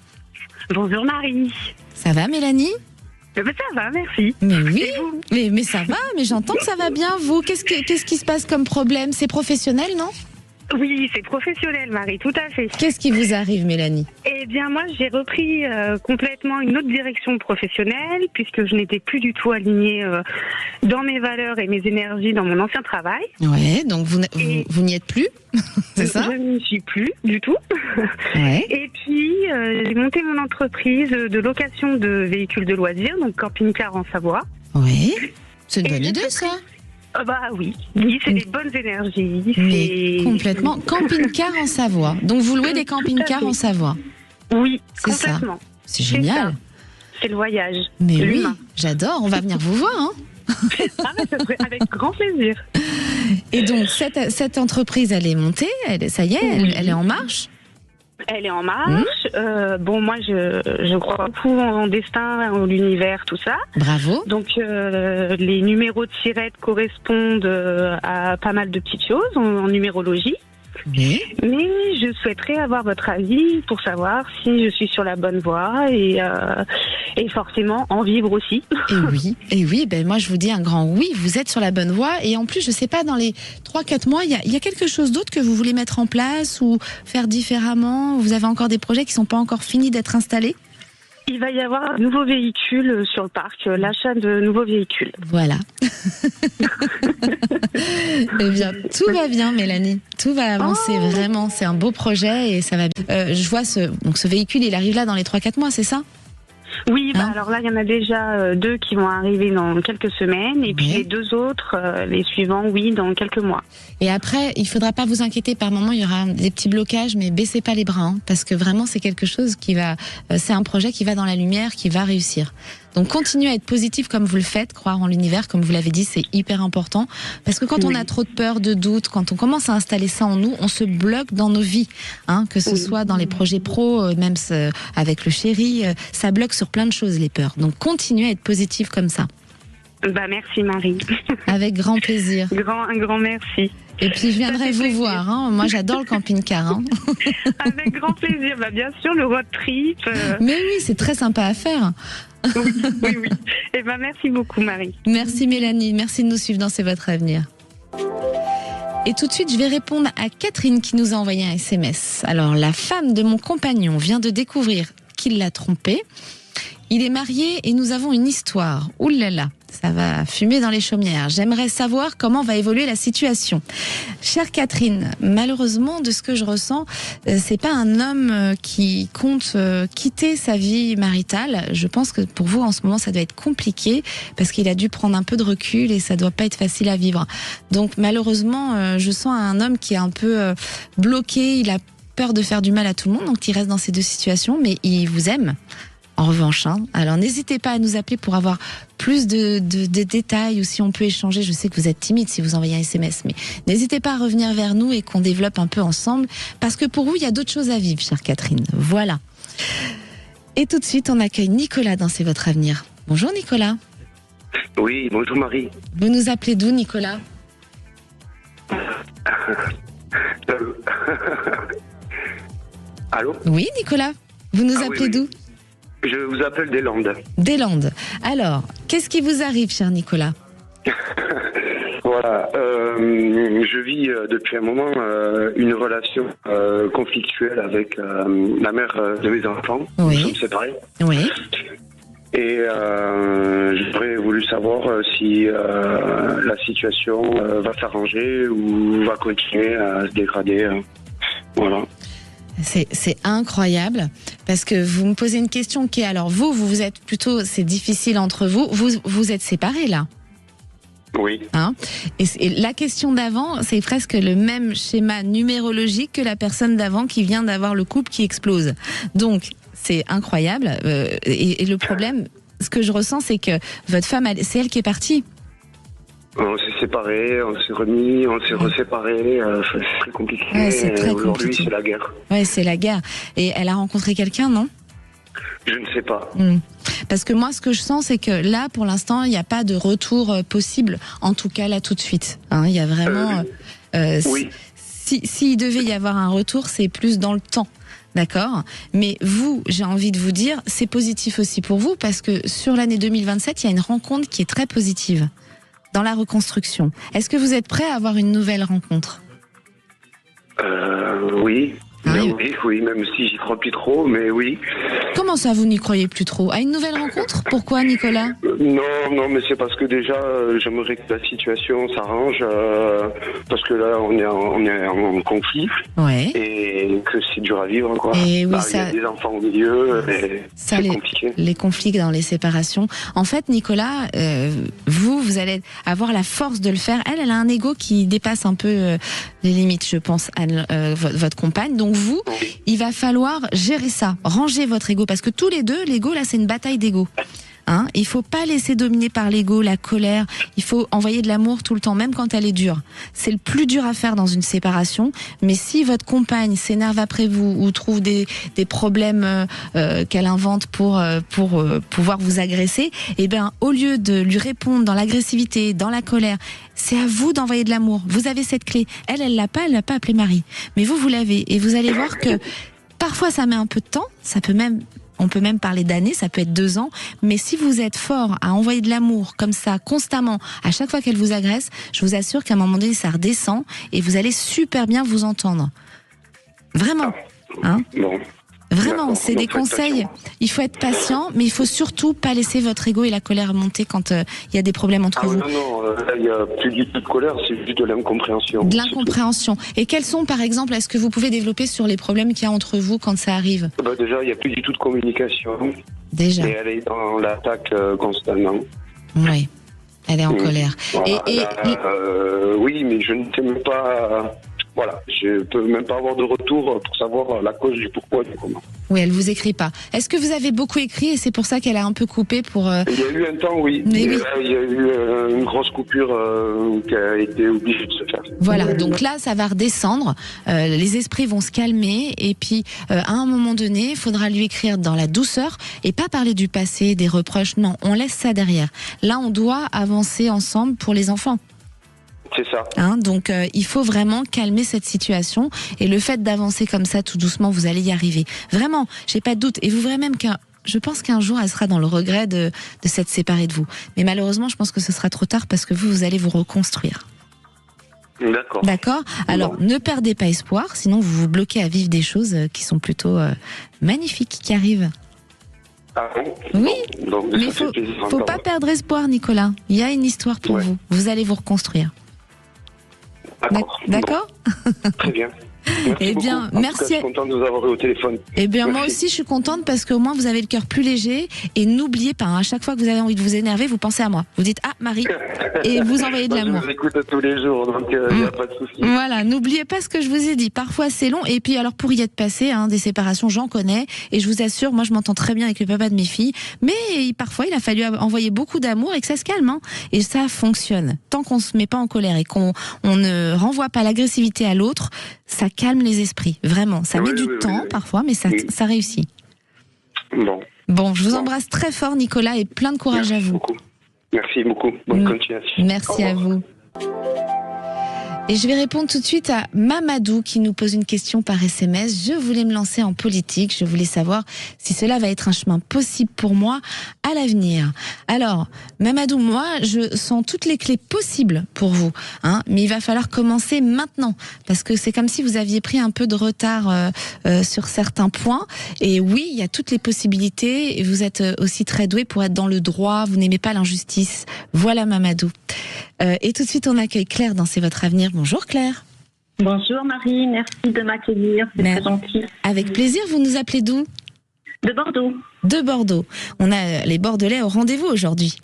Bonjour Marie. Ça va Mélanie ? Ça va, merci. Mais oui, mais ça va, mais j'entends que ça va bien, vous. Qu'est-ce qui se passe comme problème ? C'est professionnel, non ? Oui, c'est professionnel, Marie, tout à fait. Qu'est-ce qui vous arrive, Mélanie ? Eh bien, moi, j'ai repris complètement une autre direction professionnelle, puisque je n'étais plus du tout alignée dans mes valeurs et mes énergies dans mon ancien travail. Ouais, donc vous n'y êtes plus, c'est ça ? Je n'y suis plus du tout. Ouais. Et puis, j'ai monté mon entreprise de location de véhicules de loisirs, donc camping-car en Savoie. Oui, c'est une bonne idée, ça. Oui, c'est des bonnes énergies. Mais complètement. Camping-car en Savoie. Donc vous louez des camping-cars en Savoie. Oui, c'est complètement. Ça. C'est génial. C'est le voyage. Mais oui, j'adore. On va venir vous voir. Ça serait avec grand plaisir. Et donc cette entreprise, elle est montée. Ça y est, elle est en marche. Elle est en marche. Moi, je crois beaucoup en destin, en l'univers, tout ça. Bravo. Donc, les numéros de tirette correspondent à pas mal de petites choses en numérologie. Oui. Mais je souhaiterais avoir votre avis pour savoir si je suis sur la bonne voie et forcément en vivre aussi. Et oui, moi je vous dis un grand oui, vous êtes sur la bonne voie. Et en plus, je sais pas, dans les 3-4 mois, il y a quelque chose d'autre que vous voulez mettre en place ou faire différemment ? Vous avez encore des projets qui sont pas encore finis d'être installés ? Il va y avoir un nouveau véhicule sur le parc, l'achat de nouveaux véhicules. Voilà. Eh bien, tout va bien, Mélanie. Tout va avancer, vraiment. C'est un beau projet et ça va bien. Je vois ce véhicule, il arrive là dans les 3-4 mois, c'est ça ? Oui, alors là, il y en a déjà 2 qui vont arriver dans quelques semaines. Et puis les 2 autres, les suivants, dans quelques mois. Et après, il ne faudra pas vous inquiéter. Par moment, il y aura des petits blocages, mais baissez pas les bras. Parce que vraiment, c'est quelque chose c'est un projet qui va dans la lumière, qui va réussir. Donc continuez à être positif comme vous le faites, croire en l'univers, comme vous l'avez dit, c'est hyper important. Parce que quand on a trop de peur, de doute, quand on commence à installer ça en nous, on se bloque dans nos vies. Que ce soit dans les projets pro, même avec le chéri, ça bloque sur plein de choses les peurs. Donc continuez à être positif comme ça. Merci Marie. Avec grand plaisir. Un grand merci. Et puis je viendrai vous voir. Moi j'adore le camping-car. Avec grand plaisir. Bien sûr, le road trip. Mais oui, c'est très sympa à faire. Oui. Merci beaucoup Marie. Merci Mélanie. Merci de nous suivre dans C'est votre avenir. Et tout de suite, je vais répondre à Catherine qui nous a envoyé un SMS. Alors, la femme de mon compagnon vient de découvrir qu'il l'a trompé. Il est marié et nous avons une histoire. Ouh là là, ça va fumer dans les chaumières. J'aimerais savoir comment va évoluer la situation. Chère Catherine, malheureusement, de ce que je ressens, c'est pas un homme qui compte quitter sa vie maritale. Je pense que pour vous, en ce moment, ça doit être compliqué parce qu'il a dû prendre un peu de recul et ça doit pas être facile à vivre. Donc, malheureusement, je sens un homme qui est un peu bloqué. Il a peur de faire du mal à tout le monde, donc il reste dans ces deux situations, mais il vous aime. En revanche, alors n'hésitez pas à nous appeler pour avoir plus de détails ou si on peut échanger. Je sais que vous êtes timide si vous envoyez un SMS, mais n'hésitez pas à revenir vers nous et qu'on développe un peu ensemble parce que pour vous, il y a d'autres choses à vivre, chère Catherine. Voilà. Et tout de suite, on accueille Nicolas dans C'est votre avenir. Bonjour Nicolas. Oui, bonjour Marie. Vous nous appelez d'où Nicolas? Allô? Oui Nicolas, vous nous appelez d'où? Je vous appelle des Landes. Des Landes. Alors, qu'est-ce qui vous arrive, cher Nicolas? Voilà, je vis depuis un moment une relation conflictuelle avec la mère de mes enfants. Oui. Nous sommes séparés. Oui. Et j'aurais voulu savoir si la situation va s'arranger ou va continuer à se dégrader. Voilà. C'est incroyable parce que vous me posez une question qui est alors vous êtes plutôt, c'est difficile entre vous êtes séparés là. Oui. Et la question d'avant, c'est presque le même schéma numérologique que la personne d'avant qui vient d'avoir le couple qui explose. Donc c'est incroyable et le problème, ce que je ressens, c'est que votre femme, c'est elle qui est partie. On s'est séparés, on s'est remis, on s'est reséparés. C'est très compliqué. Ouais, c'est très Aujourd'hui, compliqué. c'est la guerre. Ouais, c'est la guerre. Et elle a rencontré quelqu'un, non? Je ne sais pas. Parce que moi, ce que je sens, c'est que là, pour l'instant, il n'y a pas de retour possible. En tout cas, là, tout de suite. Il y a vraiment... oui. S'il devait y avoir un retour, c'est plus dans le temps. D'accord? Mais vous, j'ai envie de vous dire, c'est positif aussi pour vous parce que sur l'année 2027, il y a une rencontre qui est très positive. Dans la reconstruction. Est-ce que vous êtes prêt à avoir une nouvelle rencontre? Oui. Oui, même si j'y crois plus trop, mais oui. Comment ça, vous n'y croyez plus trop? À une nouvelle rencontre? Pourquoi, Nicolas? Non, mais c'est parce que déjà, j'aimerais que la situation s'arrange, parce que là, on est en conflit, et que c'est dur à vivre, quoi. Et oui, il y a des enfants au milieu, et c'est compliqué. Les conflits dans les séparations. En fait, Nicolas, vous allez avoir la force de le faire. Elle a un ego qui dépasse un peu les limites, je pense, votre compagne. Donc vous, il va falloir gérer ça, ranger votre ego, parce que tous les deux, l'ego, là, c'est une bataille d'ego. Il faut pas laisser dominer par l'ego, la colère. Il faut envoyer de l'amour tout le temps, même quand elle est dure. C'est le plus dur à faire dans une séparation. Mais si votre compagne s'énerve après vous ou trouve des problèmes qu'elle invente pour pouvoir vous agresser, eh ben, au lieu de lui répondre dans l'agressivité, dans la colère, c'est à vous d'envoyer de l'amour. Vous avez cette clé. Elle l'a pas appelé Marie. Mais vous l'avez. Et vous allez voir que parfois ça met un peu de temps. On peut même parler d'années, ça peut être 2 ans. Mais si vous êtes fort à envoyer de l'amour comme ça, constamment, à chaque fois qu'elle vous agresse, je vous assure qu'à un moment donné, ça redescend et vous allez super bien vous entendre. Vraiment. Bon. Vraiment, c'est des conseils. Il faut être patient, mais il faut surtout pas laisser votre ego et la colère monter quand il y a des problèmes entre vous. Non, là, il n'y a plus du tout de colère, c'est juste de l'incompréhension. De l'incompréhension. Et quels sont, par exemple, est-ce que vous pouvez développer sur les problèmes qu'il y a entre vous quand ça arrive? Déjà, il n'y a plus du tout de communication. Déjà. Et elle est dans l'attaque constamment. Oui, elle est en colère. Voilà, oui, mais je ne sais même pas voilà, je peux même pas avoir de retour pour savoir la cause du pourquoi, du comment. Oui, elle vous écrit pas. Est-ce que vous avez beaucoup écrit et c'est pour ça qu'elle a un peu coupé pour... Il y a eu un temps, oui. Mais oui. Il y a eu une grosse coupure qui a été obligée de se faire. Voilà, donc là, ça va redescendre. Les esprits vont se calmer et puis, à un moment donné, il faudra lui écrire dans la douceur et pas parler du passé, des reproches. Non, on laisse ça derrière. Là, on doit avancer ensemble pour les enfants. C'est ça. Donc il faut vraiment calmer cette situation et le fait d'avancer comme ça tout doucement, vous allez y arriver. Vraiment, j'ai pas de doute. Et vous verrez même je pense qu'un jour elle sera dans le regret de s'être séparée de vous. Mais malheureusement, je pense que ce sera trop tard parce que vous allez vous reconstruire. D'accord. D'accord. Alors ne perdez pas espoir, sinon vous vous bloquez à vivre des choses qui sont plutôt magnifiques qui arrivent. Ah bon? Oui, donc, mais faut pas perdre espoir, Nicolas. Il y a une histoire pour vous. Vous allez vous reconstruire. D'accord. Très bien. Eh bien, merci. Je suis contente de vous avoir eu au téléphone. Eh bien, moi aussi, je suis contente parce qu'au moins vous avez le cœur plus léger et n'oubliez pas, à chaque fois que vous avez envie de vous énerver, vous pensez à moi. Vous dites Marie et vous envoyez de l'amour. Je vous écoute tous les jours, donc il n'y a pas de souci. Voilà, n'oubliez pas ce que je vous ai dit. Parfois c'est long et puis alors pour y être passé, des séparations, j'en connais et je vous assure, moi je m'entends très bien avec le papa de mes filles, mais parfois il a fallu envoyer beaucoup d'amour et que ça se calme, et ça fonctionne. Tant qu'on se met pas en colère et qu'on ne renvoie pas l'agressivité à l'autre, ça calme les esprits, vraiment. Ça met du temps parfois, mais ça réussit. Bon, je vous embrasse très fort, Nicolas, et plein de courage à vous. Merci beaucoup. Bonne continuation. Merci à vous. Et je vais répondre tout de suite à Mamadou qui nous pose une question par SMS. Je voulais me lancer en politique. Je voulais savoir si cela va être un chemin possible pour moi à l'avenir. Alors, Mamadou, moi, je sens toutes les clés possibles pour vous. Mais il va falloir commencer maintenant. Parce que c'est comme si vous aviez pris un peu de retard sur certains points. Et oui, il y a toutes les possibilités. Et vous êtes aussi très doué pour être dans le droit. Vous n'aimez pas l'injustice. Voilà, Mamadou. Et tout de suite, on accueille Claire dans C'est votre avenir. Bonjour Claire. Bonjour Marie, merci de m'accueillir, c'est très gentil. Avec plaisir, vous nous appelez d'où? De Bordeaux. De Bordeaux. On a les Bordelais au rendez-vous aujourd'hui.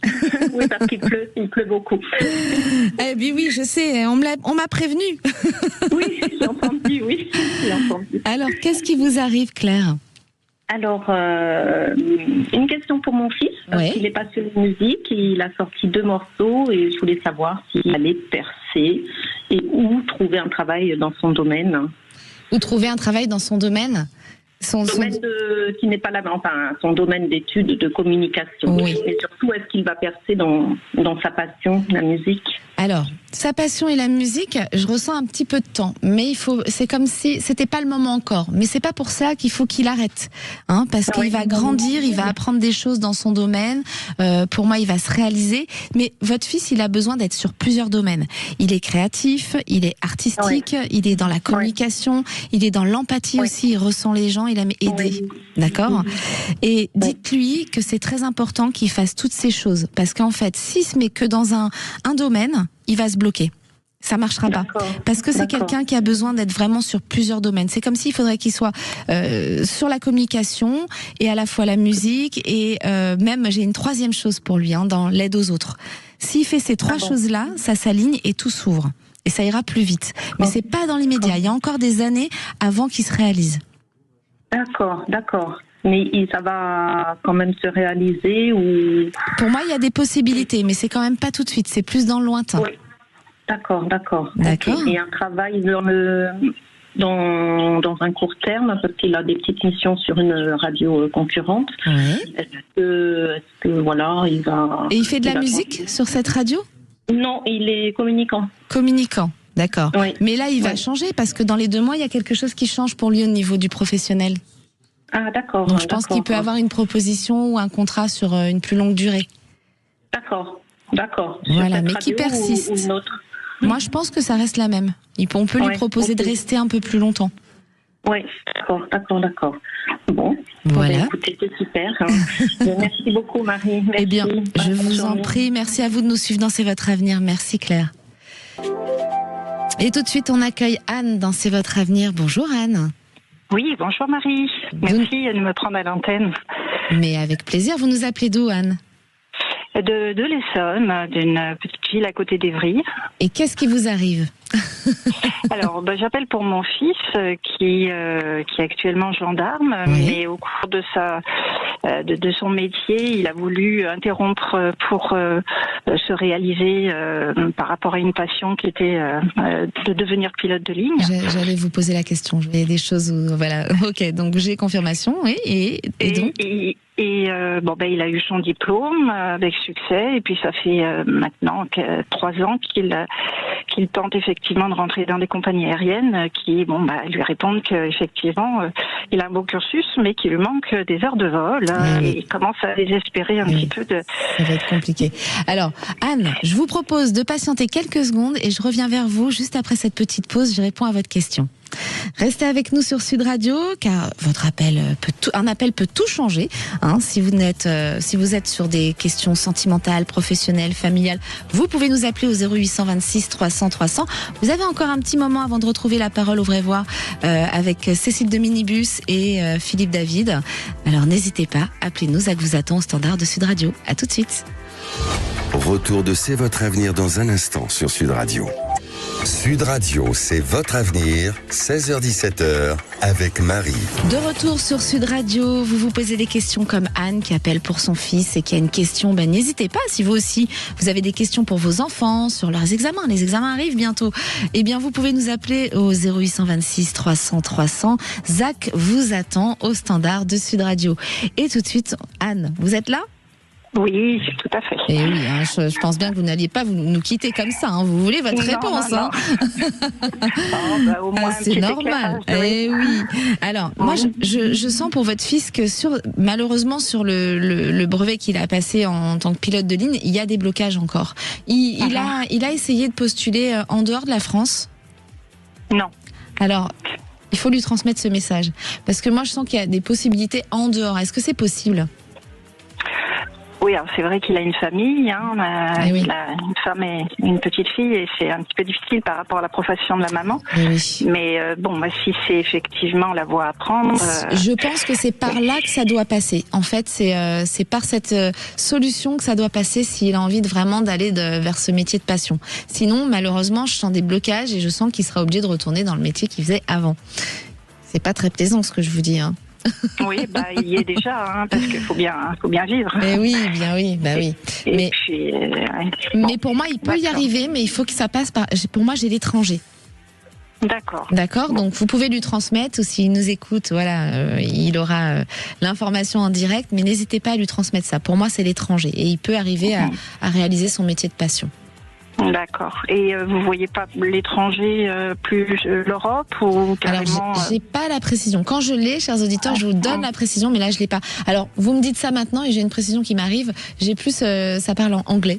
Oui, parce qu'il pleut beaucoup. Eh bien oui, je sais, on m'a prévenu. Oui, j'ai entendu. Alors, qu'est-ce qui vous arrive Claire? Alors, une question pour mon fils, parce qu'il est passionné de musique, il a sorti 2 morceaux et je voulais savoir s'il allait percer et où trouver un travail dans son domaine. Où trouver un travail dans son domaine? Son domaine qui n'est pas son domaine d'études de communication. Oui. Mais surtout, est-ce qu'il va percer dans sa passion, la musique? Alors, sa passion et la musique, je ressens un petit peu de temps, mais c'est comme si c'était pas le moment encore. Mais c'est pas pour ça qu'il faut qu'il arrête, parce qu'il va grandir, il va apprendre des choses dans son domaine. Pour moi, il va se réaliser. Mais votre fils, il a besoin d'être sur plusieurs domaines. Il est créatif, il est artistique, il est dans la communication, il est dans l'empathie aussi. Il ressent les gens, il aime aider, d'accord. Et dites-lui que c'est très important qu'il fasse toutes ces choses, parce qu'en fait, s'il se met que dans un domaine, il va se bloquer. Ça marchera pas. Parce que c'est quelqu'un qui a besoin d'être vraiment sur plusieurs domaines. C'est comme s'il faudrait qu'il soit sur la communication et à la fois la musique et même, j'ai une 3e chose pour lui, dans l'aide aux autres. S'il fait ces 3 choses-là, ça s'aligne et tout s'ouvre. Et ça ira plus vite. Mais c'est pas dans l'immédiat. Il y a encore des années avant qu'il se réalise. D'accord. Mais ça va quand même se réaliser ou... Pour moi, il y a des possibilités, mais c'est quand même pas tout de suite. C'est plus dans le lointain. Oui. D'accord. Et un travail dans un court terme, parce qu'il a des petites missions sur une radio concurrente. Est-ce que voilà, il va... Et il fait de la musique sur cette radio? Non, il est communicant. D'accord. Oui. Mais là, il va changer, parce que dans les 2 mois, il y a quelque chose qui change pour lui au niveau du professionnel. Ah, d'accord. Donc, je pense qu'il peut avoir une proposition ou un contrat sur une plus longue durée. D'accord. Voilà, mais qui persiste. Ou une autre. Moi, je pense que ça reste la même. On peut lui proposer de rester un peu plus longtemps. Oui, d'accord. Bon, voilà. Écoutez, c'est super. Merci beaucoup, Marie. Merci. Eh bien, je vous en prie. Merci à vous de nous suivre dans C'est votre avenir. Merci, Claire. Et tout de suite, on accueille Anne dans C'est votre avenir. Bonjour, Anne. Oui, bonjour, Marie. Merci de me prendre à l'antenne. Mais avec plaisir. Vous nous appelez d'où, Anne? De l'Essonne, d'une petite ville à côté d'Evry. Et qu'est-ce qui vous arrive? Alors, j'appelle pour mon fils qui est actuellement gendarme, mais au cours de son métier, il a voulu interrompre pour se réaliser par rapport à une passion qui était de devenir pilote de ligne. J'allais vous poser la question. Il y a des choses où, voilà. Ok, donc j'ai confirmation. Oui, et donc. Il a eu son diplôme avec succès, et puis ça fait maintenant 3 ans qu'il tente effectivement de rentrer dans des compagnies aériennes qui lui répondent qu'effectivement il a un beau cursus, mais qu'il lui manque des heures de vol, et il commence à désespérer un petit peu de... Ça va être compliqué. Alors, Anne, je vous propose de patienter quelques secondes et je reviens vers vous juste après cette petite pause. Je réponds à votre question. Restez avec nous sur Sud Radio, car votre appel un appel peut tout changer. Si vous êtes sur des questions sentimentales, professionnelles, familiales, vous pouvez nous appeler au 0826 300 300. Vous avez encore un petit moment avant de retrouver la parole au vrai voir avec Cécile de Minibus et Philippe David. Alors n'hésitez pas, appelez-nous, ça vous attend au standard de Sud Radio. À tout de suite. Retour de C'est votre avenir dans un instant sur Sud Radio. Sud Radio, c'est votre avenir, 16h-17h, avec Marie. De retour sur Sud Radio, vous vous posez des questions comme Anne qui appelle pour son fils et qui a une question, n'hésitez pas, si vous aussi, vous avez des questions pour vos enfants, sur leurs examens, les examens arrivent bientôt, vous pouvez nous appeler au 0826 300 300. Zach vous attend au standard de Sud Radio. Et tout de suite, Anne, vous êtes là ? Oui, tout à fait. Et oui, je pense bien que vous n'alliez pas nous quitter comme ça. Vous voulez votre réponse. Non. Au moins c'est normal. Et oui. Alors, moi, je sens pour votre fils que malheureusement sur le brevet qu'il a passé en tant que pilote de ligne, il y a des blocages encore. Il a essayé de postuler en dehors de la France. Non. Alors, il faut lui transmettre ce message. Parce que moi, je sens qu'il y a des possibilités en dehors. Est-ce que c'est possible ? Oui, alors c'est vrai qu'il a une famille, il a une femme et une petite fille, et c'est un petit peu difficile par rapport à la profession de la maman. Oui. Mais si c'est effectivement la voie à prendre... Je pense que c'est par là que ça doit passer. En fait, c'est par cette solution que ça doit passer s'il a envie vraiment d'aller vers ce métier de passion. Sinon, malheureusement, je sens des blocages et je sens qu'il sera obligé de retourner dans le métier qu'il faisait avant. C'est pas très plaisant ce que je vous dis, Oui, il y est déjà, parce qu'il faut bien vivre. Mais oui, oui. Mais pour moi, il peut y arriver, mais il faut que ça passe par... Pour moi, j'ai l'étranger. D'accord, donc vous pouvez lui transmettre, ou s'il nous écoute, il aura l'information en direct, mais n'hésitez pas à lui transmettre ça. Pour moi, c'est l'étranger, et il peut arriver à réaliser son métier de passion. D'accord. Et vous voyez pas l'étranger plus l'Europe ou carrément... Alors, j'ai pas la précision. Quand je l'ai, chers auditeurs, je vous donne la précision, mais là, je l'ai pas. Alors, vous me dites ça maintenant et j'ai une précision qui m'arrive. J'ai plus, ça parle en anglais.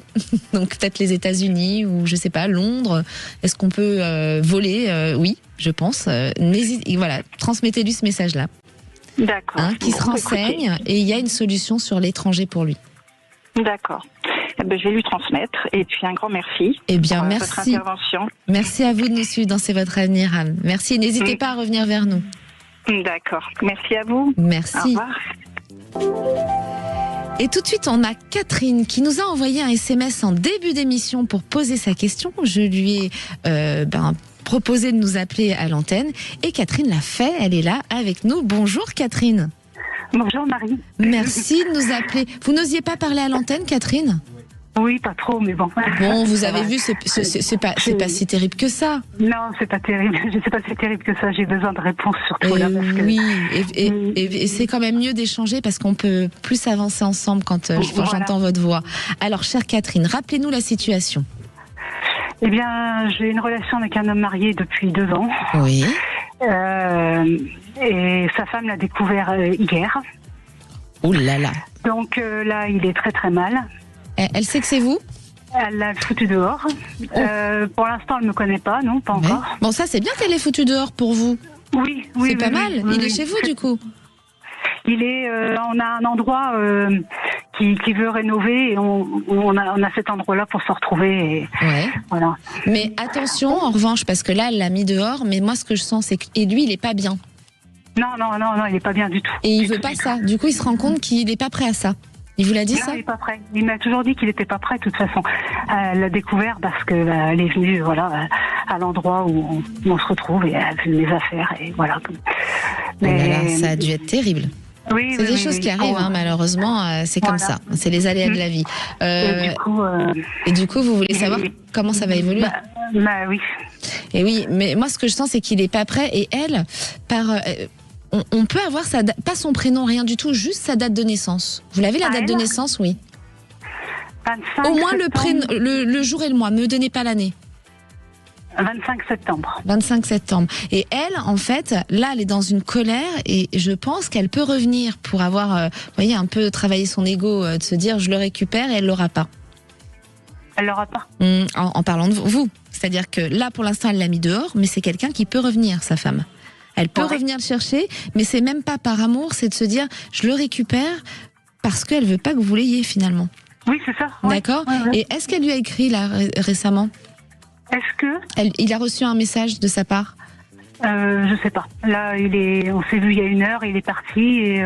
Donc, peut-être les États-Unis ou, je sais pas, Londres. Est-ce qu'on peut voler Oui, je pense. Transmettez-lui ce message-là. D'accord. Qui se renseigne, et il y a une solution sur l'étranger pour lui. D'accord. Je vais lui transmettre, et puis un grand merci pour votre intervention. Merci à vous de nous suivre dans C'est votre avenir, Anne. Merci, n'hésitez pas à revenir vers nous. D'accord, merci à vous. Merci. Au revoir. Et tout de suite, on a Catherine qui nous a envoyé un SMS en début d'émission pour poser sa question. Je lui ai proposé de nous appeler à l'antenne, et Catherine l'a fait, elle est là avec nous. Bonjour Catherine. Bonjour Marie. Merci de nous appeler. Vous n'osiez pas parler à l'antenne, Catherine ? Oui, pas trop, mais bon. Bon, vous avez vu, c'est pas si terrible que ça. Non, c'est pas terrible. Je sais pas si c'est terrible que ça. J'ai besoin de réponses surtout là. Parce que... Oui, et c'est quand même mieux d'échanger parce qu'on peut plus avancer ensemble quand j'entends votre voix. Alors, chère Catherine, rappelez-nous la situation. Eh bien, j'ai une relation avec un homme marié depuis 2 ans. Oui. Et sa femme l'a découvert hier. Ouh là là. Donc là, il est très très mal. Elle sait que c'est vous ? Elle l'a foutu dehors. Pour l'instant, elle ne me connaît pas, non, pas encore. Bon, ça, c'est bien qu'elle l'ait foutu dehors pour vous. Oui. C'est pas mal. Il est chez vous, du coup ? Il est, on a un endroit qui veut rénover, et on a cet endroit-là pour se retrouver. Et voilà. Mais attention, en revanche, parce que là, elle l'a mis dehors, mais moi, ce que je sens, c'est que lui, il est pas bien. Non, il est pas bien du tout. Et il veut pas ça. Du coup, il se rend compte qu'il est pas prêt à ça. Il vous l'a dit, ça? Il n'est pas prêt. Il m'a toujours dit qu'il n'était pas prêt, de toute façon. Elle l'a découvert parce que elle est venue, à l'endroit où on se retrouve et elle a vu mes affaires et voilà. Mais ça a dû être terrible. Oui, c'est des choses qui arrivent, malheureusement, c'est comme ça. C'est les aléas de la vie. Et du coup, vous voulez savoir comment ça va évoluer? Oui. Et oui, mais moi, ce que je sens, c'est qu'il n'est pas prêt. Et elle, on peut avoir pas son prénom, rien du tout, juste sa date de naissance. Vous l'avez, la date de naissance? Oui. 25 Au moins septembre. le jour et le mois. Ne me donnez pas l'année. 25 septembre. 25 septembre. Et elle, en fait, là, elle est dans une colère et je pense qu'elle peut revenir pour avoir, vous voyez, un peu travaillé son ego, de se dire je le récupère et elle l'aura pas. Elle l'aura pas. En parlant de vous. C'est-à-dire que là, pour l'instant, elle l'a mis dehors, mais c'est quelqu'un qui peut revenir, sa femme. Elle peut revenir le chercher, mais c'est même pas par amour, c'est de se dire je le récupère parce qu'elle veut pas que vous l'ayez finalement. Oui, c'est ça. D'accord. Et est-ce qu'elle lui a écrit là récemment? Est-ce que il a reçu un message de sa part? Je sais pas. Là, on s'est vu il y a 1 heure, il est parti et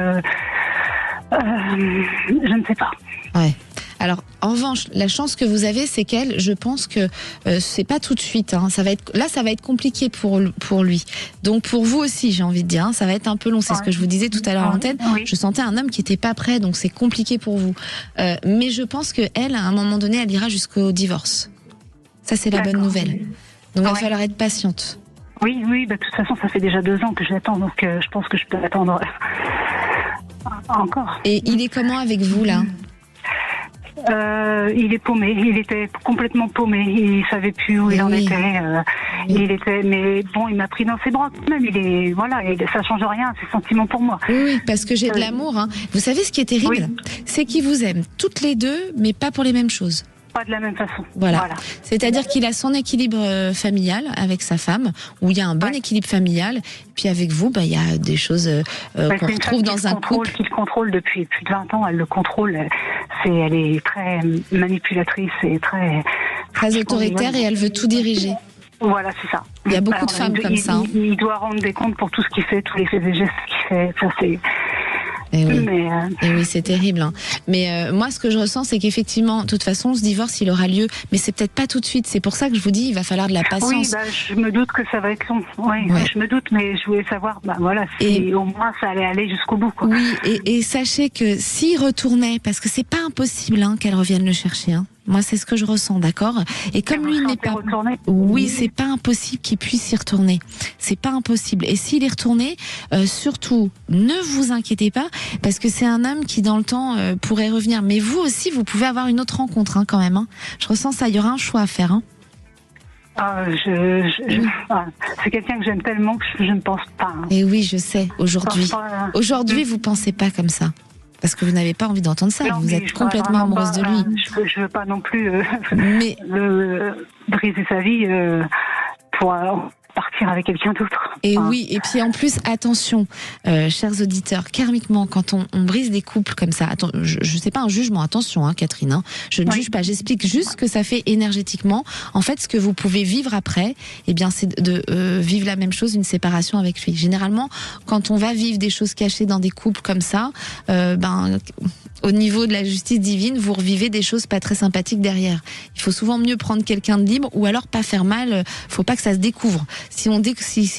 je ne sais pas. Ouais. Alors, en revanche, la chance que vous avez, c'est qu'elle, je pense que c'est pas tout de suite. Ça va être compliqué pour lui. Donc pour vous aussi, j'ai envie de dire, ça va être un peu long. C'est ce que je vous disais tout à l'heure en antenne. Je sentais un homme qui était pas prêt, donc c'est compliqué pour vous. Mais je pense que elle, à un moment donné, elle ira jusqu'au divorce. Ça, c'est la bonne nouvelle. Donc il va falloir être patiente. Oui, de toute façon, ça fait déjà 2 ans que je l'attends, donc je pense que je peux attendre encore. Et il est comment avec vous là? Il est paumé, il était complètement paumé, il savait plus où il en était. Mais bon, il m'a pris dans ses bras quand même. Ça change rien, c'est sentiment pour moi. Oui, parce que j'ai de l'amour. Vous savez ce qui est terrible, c'est qu'il vous aime toutes les deux, mais pas pour les mêmes choses. Pas de la même façon. Voilà. C'est-à-dire qu'il a son équilibre familial avec sa femme, où il y a un bon équilibre familial. Puis avec vous, il y a des choses qu'on retrouve dans un couple. Qu'il contrôle depuis plus de 20 ans, elle le contrôle. Elle est très manipulatrice et très autoritaire et elle veut tout diriger. Voilà, c'est ça. Il y a beaucoup de femmes comme ça. Il doit rendre des comptes pour tout ce qu'il fait, tous les faits et gestes qu'il fait. Ça, c'est... Et oui, c'est terrible. Mais moi, ce que je ressens, c'est qu'effectivement, de toute façon, ce divorce, il aura lieu, mais c'est peut-être pas tout de suite. C'est pour ça que je vous dis, il va falloir de la patience. Oui, je me doute que ça va être long. Je me doute, mais je voulais savoir, si au moins ça allait aller jusqu'au bout. Quoi. Oui, et sachez que s'il retournait, parce que c'est pas impossible qu'elle revienne le chercher. Moi, c'est ce que je ressens, d'accord? Et comme lui n'est pas... retourné. Oui, c'est pas impossible qu'il puisse y retourner. C'est pas impossible. Et s'il est retourné, surtout, ne vous inquiétez pas, parce que c'est un homme qui, dans le temps, pourrait revenir. Mais vous aussi, vous pouvez avoir une autre rencontre, quand même. Je ressens ça. Il y aura un choix à faire. C'est quelqu'un que j'aime tellement que je ne pense pas. Et oui, je sais. Aujourd'hui, vous pensez pas comme ça. Parce que vous n'avez pas envie d'entendre ça, vous êtes complètement amoureuse de lui. Je veux pas non plus briser sa vie pour partir avec quelqu'un d'autre. Et oui, et puis en plus, attention, chers auditeurs, karmiquement, quand on brise des couples comme ça, je sais pas un jugement, attention, Catherine, je ne juge pas, j'explique juste ce que ça fait énergétiquement. En fait, ce que vous pouvez vivre après, c'est de vivre la même chose, une séparation avec lui. Généralement, quand on va vivre des choses cachées dans des couples comme ça, au niveau de la justice divine, vous revivez des choses pas très sympathiques derrière. Il faut souvent mieux prendre quelqu'un de libre ou alors pas faire mal. Faut pas que ça se découvre. Si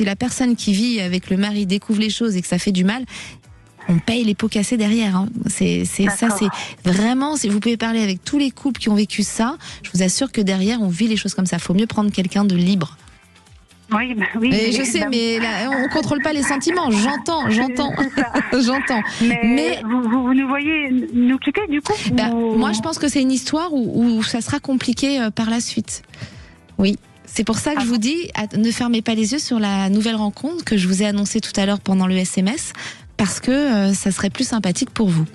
la personne qui vit avec le mari découvre les choses et que ça fait du mal, on paye les pots cassés derrière. C'est vraiment, si vous pouvez parler avec tous les couples qui ont vécu ça, je vous assure que derrière on vit les choses comme ça. Faut mieux prendre quelqu'un de libre. Oui. Je sais, mais là, on contrôle pas les sentiments. J'entends. Mais vous nous voyez nous quitter du coup Moi, je pense que c'est une histoire où ça sera compliqué par la suite. Oui. C'est pour ça que je vous dis, ne fermez pas les yeux sur la nouvelle rencontre que je vous ai annoncée tout à l'heure pendant le SMS, parce que ça serait plus sympathique pour vous.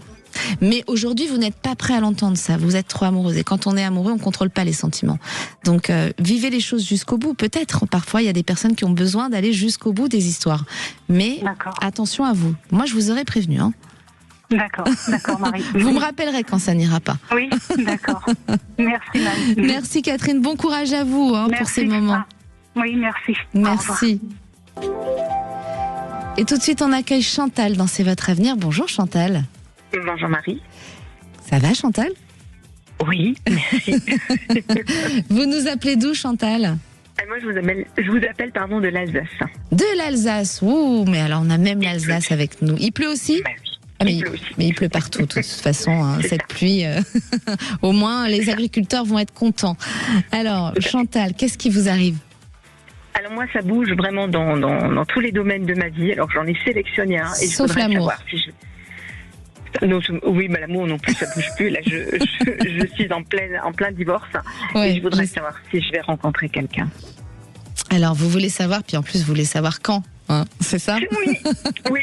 Mais aujourd'hui, vous n'êtes pas prêt à l'entendre, ça. Vous êtes trop amoureuse. Et quand on est amoureux, on contrôle pas les sentiments. Donc, vivez les choses jusqu'au bout. Peut-être, parfois, il y a des personnes qui ont besoin d'aller jusqu'au bout des histoires. Mais attention à vous. Moi, je vous aurais prévenu. D'accord, Marie. Vous me rappellerez quand ça n'ira pas. Oui, d'accord. Merci, Marie. Merci, Catherine. Bon courage à vous pour ces moments. Oui, merci. Merci. Et tout de suite, on accueille Chantal dans C'est votre avenir. Bonjour, Chantal. Bonjour, Marie. Ça va, Chantal? Oui, merci. Vous nous appelez d'où, Chantal? Moi, je vous appelle de l'Alsace. De l'Alsace, ouh, mais alors on a même l'Alsace avec nous. Il pleut aussi? Oui. Mais il pleut partout, de toute façon, hein, cette pluie. Au moins, les agriculteurs vont être contents. Alors, Chantal, qu'est-ce qui vous arrive? Alors moi, ça bouge vraiment dans tous les domaines de ma vie. Alors j'en ai sélectionné un. Et sauf l'amour. Non, oui, mais l'amour non plus, ça bouge plus. Là, je suis en plein divorce. Ouais, et je voudrais savoir si je vais rencontrer quelqu'un. Alors, vous voulez savoir, puis en plus, vous voulez savoir quand, hein, c'est ça? Oui.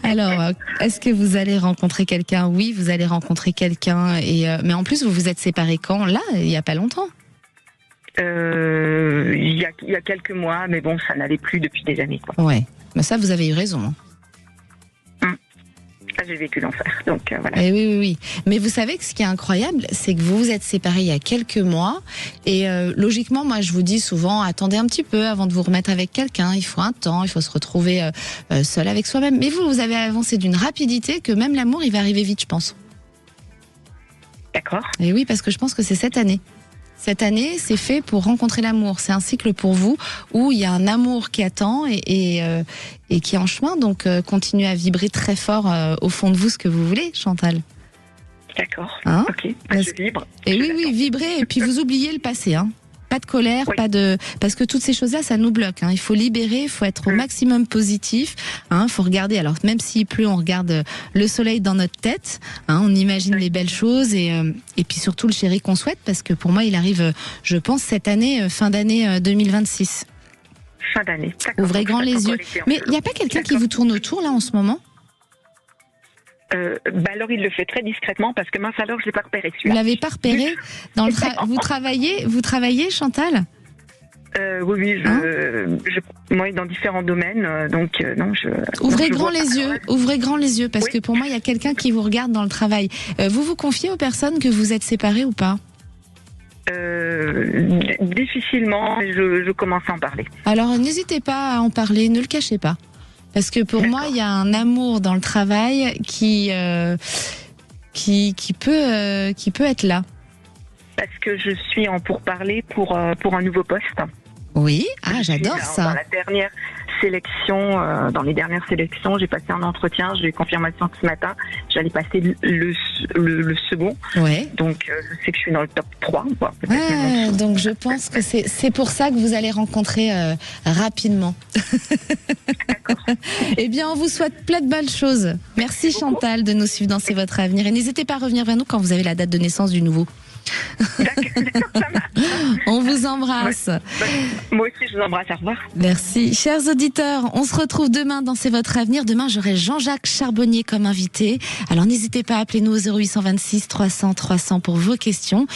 Alors, est-ce que vous allez rencontrer quelqu'un? Oui, vous allez rencontrer quelqu'un. Mais en plus, vous vous êtes séparés quand? Là, il n'y a pas longtemps. Il y a quelques mois, mais bon, ça n'allait plus depuis des années, quoi. Ouais, mais ça, vous avez eu raison. Hein. J'ai vécu l'enfer, donc voilà. Et oui. Mais vous savez que ce qui est incroyable, c'est que vous vous êtes séparés il y a quelques mois. Et logiquement, moi, je vous dis souvent, attendez un petit peu avant de vous remettre avec quelqu'un. Il faut un temps, il faut se retrouver seul avec soi-même. Mais vous avez avancé d'une rapidité que même l'amour, il va arriver vite, je pense. D'accord. Et oui, parce que je pense que c'est cette année. Cette année, c'est fait pour rencontrer l'amour. C'est un cycle pour vous où il y a un amour qui attend et qui est en chemin. Donc, continuez à vibrer très fort au fond de vous ce que vous voulez, Chantal. D'accord. Hein? Ok. Je vibre. Et oui, vibrez. Et puis vous oubliez le passé. Hein. Pas de colère, parce que toutes ces choses-là, ça nous bloque. Hein. Il faut libérer, il faut être au maximum positif. Hein. Il faut regarder. Alors même s'il pleut, on regarde le soleil dans notre tête. Hein. On imagine les belles choses et puis surtout le chéri qu'on souhaite, parce que pour moi, il arrive, je pense, cette année, fin d'année 2026. Fin d'année. Ouvrez grand les yeux. Mais il n'y a pas quelqu'un qui vous tourne autour là en ce moment? Alors il le fait très discrètement parce que mince alors je l'ai pas repéré celui-là. Vous l'avez pas repéré dans le vous travaillez Chantal? Oui, moi dans différents domaines, donc non je. Ouvrez grand les yeux, parce que pour moi il y a quelqu'un qui vous regarde dans le travail. Vous vous confiez aux personnes que vous êtes séparés ou pas? Difficilement, je commence à en parler. Alors n'hésitez pas à en parler, ne le cachez pas. Parce que pour moi, il y a un amour dans le travail qui peut être là. Parce que je suis en pourparlers pour un nouveau poste. Oui, j'adore ça. Dans la dernière sélection, dans les dernières sélections, j'ai passé un entretien, j'ai eu confirmation ce matin, j'allais passer le second. Ouais. Donc je sais que je suis dans le top 3. Donc je pense que c'est pour ça que vous allez rencontrer rapidement. Eh bien, on vous souhaite plein de belles choses. Merci Chantal de nous suivre dans C'est votre avenir. Et n'hésitez pas à revenir vers nous quand vous avez la date de naissance du nouveau. On vous embrasse. Moi aussi, je vous embrasse. Au revoir. Merci. Chers auditeurs, on se retrouve demain dans C'est votre avenir. Demain, j'aurai Jean-Jacques Charbonnier comme invité. Alors, n'hésitez pas à appeler nous au 0826 300 300 pour vos questions.